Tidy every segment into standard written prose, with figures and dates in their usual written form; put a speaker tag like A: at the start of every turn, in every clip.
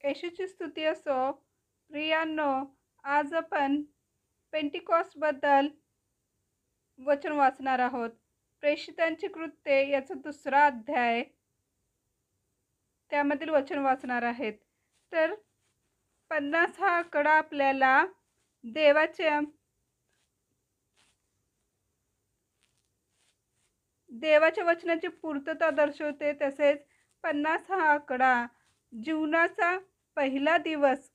A: येशूची स्तुती असो. प्रियांनो, आज आपण पेंटिकॉस्टबद्दल वचन वाचणार आहोत. प्रेषितांची कृत्ये याचा 2रा अध्याय, त्यामधील वचन वाचणार आहेत. तर 50 हा आकडा आपल्याला देवाच्या वचनाची पूर्तता दर्शवते. तसेच 50 हा आकडा जीवनाचा पहिला दिवस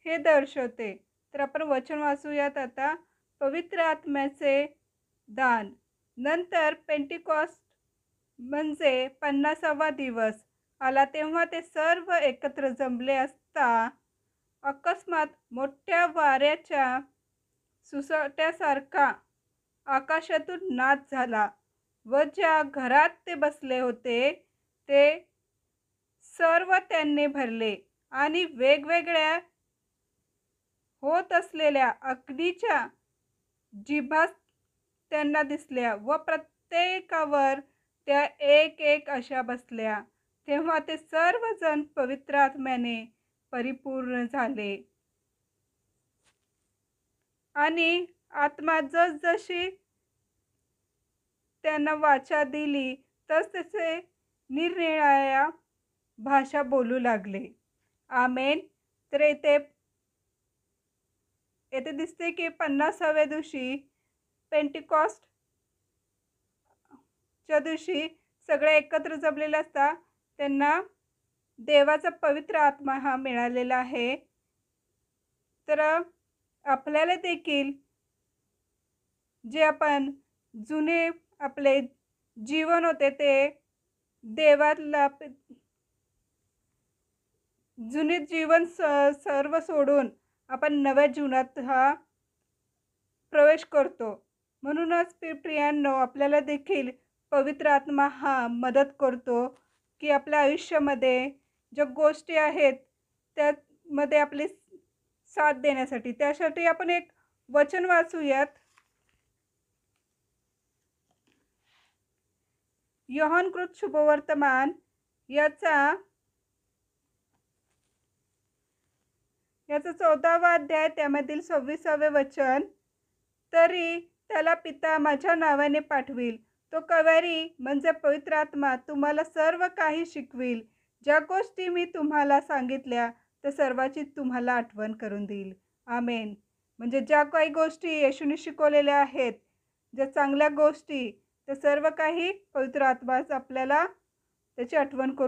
A: हे दर्शवते. तर आपण वचन वाचूयात आता. पवित्र आत्म्याचे दान. नंतर पेंटिकॉस्ट म्हणजे 50वा दिवस आला, तेव्हा ते सर्व एकत्र जमले असता अकस्मात मोठ्या वाऱ्याच्या सुसाट्यासारखा आकाशातून नाद झाला व ज्या घरात ते बसले होते ते सर्व त्यांनी भरले आणि वेगवेगळ्या होत असलेल्या अग्नीच्या जिभा त्यांना दिसल्या व प्रत्येकावर त्या एक एक अशा बसल्या. तेव्हा ते सर्वजण पवित्र आत्म्याने परिपूर्ण झाले आणि आत्मा जसजशी त्यांना वाचा दिली तसतसे निरनिराळ्या भाषा बोलू लागले. आमेन. तर येथे दिसते की 50व्या दिवशी, पेंटिकॉस्टच्या दिवशी सगळे एकत्र जमलेले असता त्यांना देवाचा पवित्र आत्मा हा मिळालेला आहे. तर आपल्याला देखील जे आपण जुने आपले जीवन होते ते देवाला जुने जीवन सर्व सोडून आपण नव्या जीवनात हा प्रवेश करतो. म्हणूनच प्रियांनो, आपल्याला देखील पवित्र आत्मा हा मदत करतो की आपल्या आयुष्यामध्ये ज्या गोष्टी आहेत त्यामध्ये आपली साथ देण्यासाठी. त्यासाठी आपण एक वचन वाचूयात. योहानकृत शुभवर्तमान याचा 14वा अध्याय, त्यामधील 26वे वचन. तरी त्याला पिता माझ्या नावाने पाठविल. तो कवरी म्हणजे पवित्र आत्मा तुम्हाला सर्व काही शिकविल. ज्या गोष्टी मी तुम्हाला सांगितल्या त्या सर्वाची तुम्हाला आठवण करून देईल. आमेन. म्हणजे ज्या काही गोष्टी येशूने शिकवलेल्या आहेत, ज्या चांगल्या गोष्टी, त्या सर्व काही पवित्र आत्माच आपल्याला त्याची आठवण करून